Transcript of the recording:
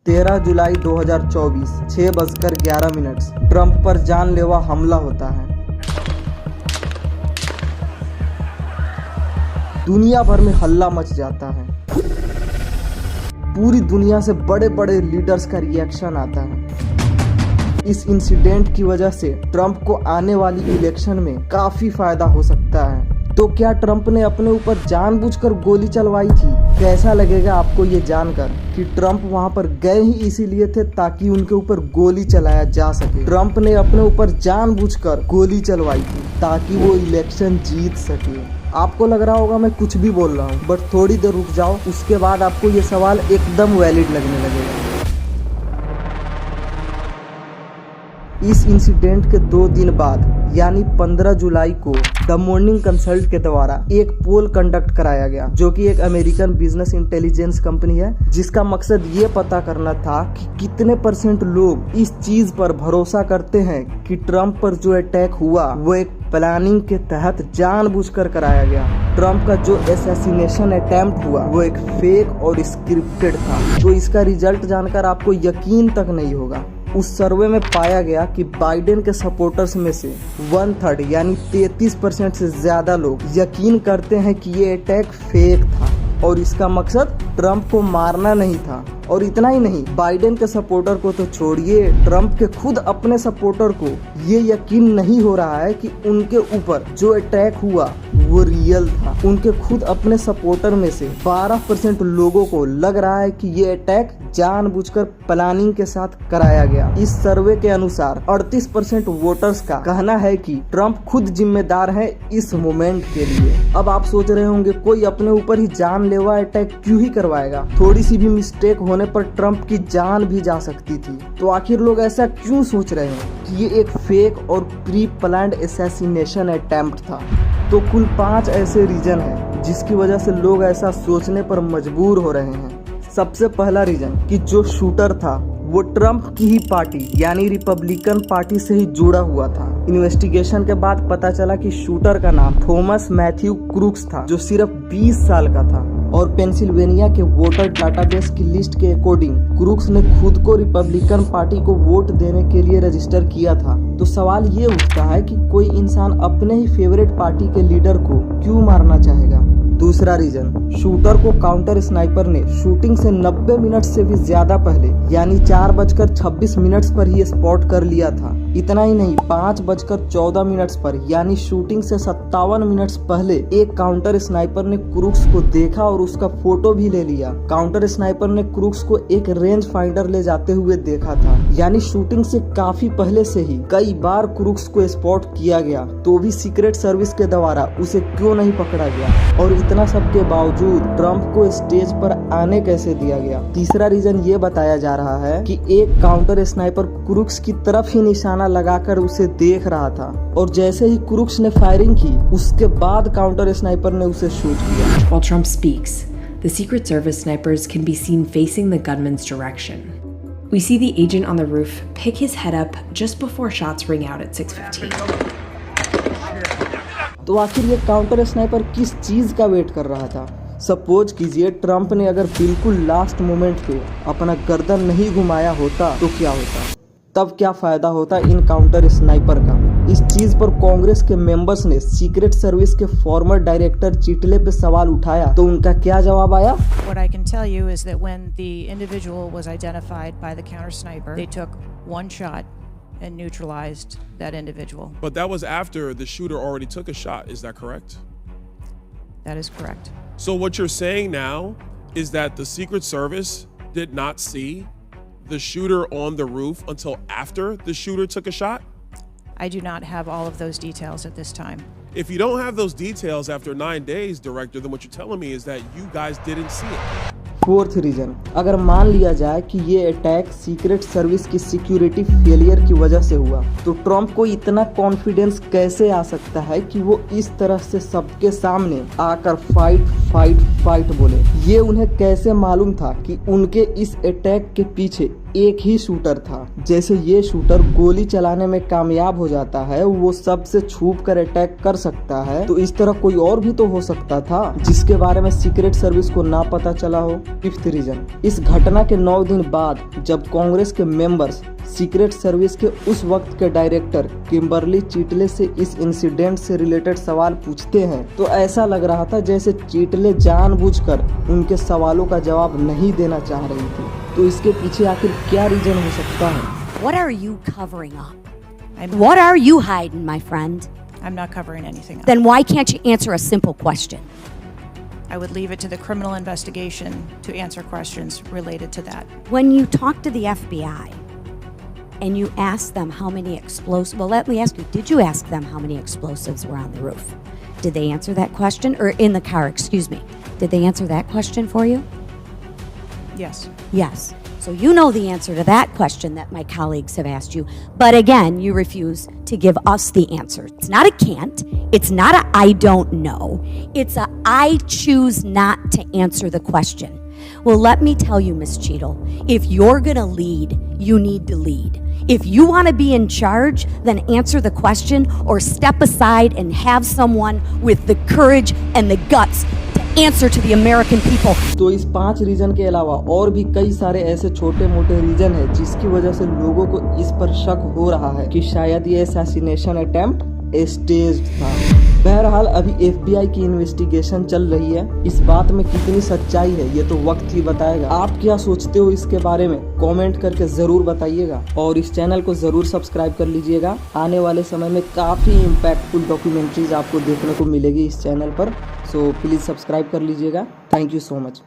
13 जुलाई 2024 6:11 Trump पर जानलेवा हमला होता है। दुनिया भर में हल्ला मच जाता है। पूरी दुनिया से बड़े बड़े लीडर्स का रिएक्शन आता है। इस इंसिडेंट की वजह से ट्रंप को आने वाली इलेक्शन में काफी फायदा हो सकता है। तो क्या ट्रंप ने अपने ऊपर जानबूझकर गोली चलवाई थी? कैसा लगेगा आपको ये जानकर कि ट्रंप वहां पर गए ही इसीलिए थे ताकि उनके ऊपर गोली चलाया जा सके। ट्रंप ने अपने ऊपर जानबूझकर गोली चलवाई थी ताकि वो इलेक्शन जीत सके। आपको लग रहा होगा मैं कुछ भी बोल रहा हूँ, बट थोड़ी देर रुक जाओ, उसके बाद आपको ये सवाल एकदम वैलिड लगने लगेगा। इस इंसिडेंट के 2 दिन बाद यानी 15 जुलाई को द मॉर्निंग कंसल्ट के द्वारा एक पोल कंडक्ट कराया गया, जो कि एक अमेरिकन बिजनेस इंटेलिजेंस कंपनी है, जिसका मकसद ये पता करना था कि कितने % लोग इस चीज पर भरोसा करते हैं कि ट्रंप पर जो अटैक हुआ वो एक प्लानिंग के तहत जानबूझकर कराया गया। ट्रंप का जो असैसिनेशन अटेम्प्ट हुआ वो एक फेक और स्क्रिप्टेड था। तो इसका रिजल्ट जानकर आपको यकीन तक नहीं होगा। उस सर्वे में पाया गया कि बाइडेन के सपोर्टर्स में से 1/3 यानी 33% से ज्यादा लोग यकीन करते हैं कि ये अटैक फेक था और इसका मकसद ट्रंप को मारना नहीं था। और इतना ही नहीं, बाइडेन के सपोर्टर को तो छोड़िए, ट्रंप के खुद अपने सपोर्टर को ये यकीन नहीं हो रहा है कि उनके ऊपर जो अटैक हुआ वो रियल था। उनके खुद अपने सपोर्टर में से 12% लोगों को लग रहा है कि ये अटैक जानबूझकर प्लानिंग के साथ कराया गया। इस सर्वे के अनुसार 38% वोटर्स का कहना है कि ट्रंप खुद जिम्मेदार है इस मोमेंट के लिए। अब आप सोच रहे होंगे कोई अपने ऊपर ही जानलेवा अटैक क्यों ही करवाएगा? थोड़ी सी भी मिस्टेक होने पर ट्रंप की जान भी जा सकती थी। तो आखिर लोग ऐसा क्यों सोच रहे हैं कि ये एक फेक और प्री प्लान्ड असैसिनेशन अटेम्प्ट था? तो कुल 5 ऐसे रीजन हैं जिसकी वजह से लोग ऐसा सोचने पर मजबूर हो रहे हैं। सबसे पहला रीजन कि जो शूटर था वो ट्रंप की ही पार्टी यानी रिपब्लिकन पार्टी से ही जुड़ा हुआ था। इन्वेस्टिगेशन के बाद पता चला कि शूटर का नाम थॉमस मैथ्यू क्रूक्स था, जो सिर्फ 20 साल का था और पेंसिल्वेनिया के वोटर डाटाबेस की लिस्ट के अकॉर्डिंग क्रूक्स ने खुद को रिपब्लिकन पार्टी को वोट देने के लिए रजिस्टर किया था। तो सवाल ये उठता है कि कोई इंसान अपने ही फेवरेट पार्टी के लीडर को क्यों मारना चाहेगा? दूसरा रीजन, शूटर को काउंटर स्नाइपर ने शूटिंग से 90 मिनट से भी ज्यादा पहले यानी 4:26 पर ही स्पॉट कर लिया था। इतना ही नहीं, 5:14 पर यानी शूटिंग से 57 मिनट पहले एक काउंटर स्नाइपर ने क्रूक्स को देखा और उसका फोटो भी ले लिया। काउंटर स्नाइपर ने क्रूक्स को एक रेंज फाइंडर ले जाते हुए देखा था, यानी शूटिंग से काफी पहले से ही कई बार क्रूक्स को स्पॉट किया गया, तो भी सीक्रेट सर्विस के द्वारा उसे क्यों नहीं पकड़ा गया? और इतना सब के बावजूद ट्रंप को स्टेज पर आने कैसे दिया गया? तीसरा रीजन ये बताया जा रहा है कि एक काउंटर स्नाइपर क्रूक्स की तरफ ही निशाना लगाकर उसे देख रहा था और जैसे ही क्रूक्स ने फायरिंग की उसके बाद काउंटर स्नाइपर ने उसे शूट किया। While Trump speaks, the Secret Service snipers can be seen facing the gunman's direction. We see the agent on the roof pick his head up just before shots ring out at 6:15. तो आखिर ये counter sniper किस चीज का wait कर रहा था? Suppose कीजिए ट्रंप ने अगर बिल्कुल लास्ट मोमेंट पे अपना गर्दन नहीं घुमाया होता तो क्या होता? तब क्या फायदा होता इन काउंटर स्नाइपर का? इस चीज पर कांग्रेस के मेंबर्स ने सीक्रेट सर्विस के फॉर्मर डायरेक्टर चिटले पे सवाल उठाया तो उनका क्या जवाब आया? What I can tell you is that when the individual was identified by the counter sniper, they took one shot and neutralized that individual. But that was after the shooter already took a shot, is that correct? That is correct. So what you're saying now is that the Secret Service did not see the shooter on the roof until after the shooter took a shot? I do not have all of those details at this time. If you don't have those details after 9 days, Director, then what you're telling me is that you guys didn't see it. Fourth reason, अगर मान लिया जाए कि ये attack secret service की security failure की वजह से हुआ, तो ट्रंप को इतना कॉन्फिडेंस कैसे आ सकता है कि वो इस तरह से सबके सामने आकर फाइट फाइट फाइट बोले? ये उन्हें कैसे मालूम था कि उनके इस अटैक के पीछे एक ही शूटर था। जैसे ये शूटर गोली चलाने में कामयाब हो जाता है, वो सबसे छुप कर अटैक कर सकता है, तो इस तरह कोई और भी तो हो सकता था जिसके बारे में सीक्रेट सर्विस को ना पता चला हो। फिफ्थ रीजन, इस घटना के 9 दिन बाद जब कांग्रेस के मेंबर्स सीक्रेट सर्विस के उस वक्त के डायरेक्टर किम्बरली चीटले से इस इंसिडेंट से रिलेटेड सवाल पूछते हैं, तो ऐसा लग रहा था जैसे चीटले जानबूझकर उनके सवालों का जवाब नहीं देना चाह रही थी। तो इसके पीछे आखिर क्या रीजन हो सकता है? What are you covering up? What are you hiding, my friend? I'm not covering anything up. Then why can't you answer a simple question? I would leave it to the criminal investigation to answer questions related to that. When you talk to the FBI and you ask them how many explosives, well, let me ask you, did you ask them how many explosives were on the roof? Did they answer that question? Or in the car, excuse me. Did they answer that question for you? Yes. Yes. So you know the answer to that question that my colleagues have asked you. But again, you refuse to give us the answer. It's not a can't. It's not a I don't know. It's a I choose not to answer the question. Well, let me tell you, Ms. Cheadle, if you're going to lead, you need to lead. If you want to be in charge, then answer the question or step aside and have someone with the courage and the guts to answer to the American people. तो इस 5 reason के अलावा और भी कई सारे ऐसे छोटे मोटे रीजन है जिसकी वजह से लोगों को इस पर शक हो रहा है कि शायद ये असैसिनेशन अटेम्प्ट स्टेज्ड था। बहरहाल अभी FBI की इन्वेस्टिगेशन चल रही है। इस बात में कितनी सच्चाई है ये तो वक्त ही बताएगा। आप क्या सोचते हो इसके बारे में कमेंट करके जरूर बताइएगा और इस चैनल को जरूर सब्सक्राइब कर लीजिएगा। आने वाले समय में काफी इम्पैक्टफुल डॉक्यूमेंट्रीज आपको देखने को मिलेगी इस चैनल पर, सो प्लीज सब्सक्राइब कर लीजिएगा। Thank you so much.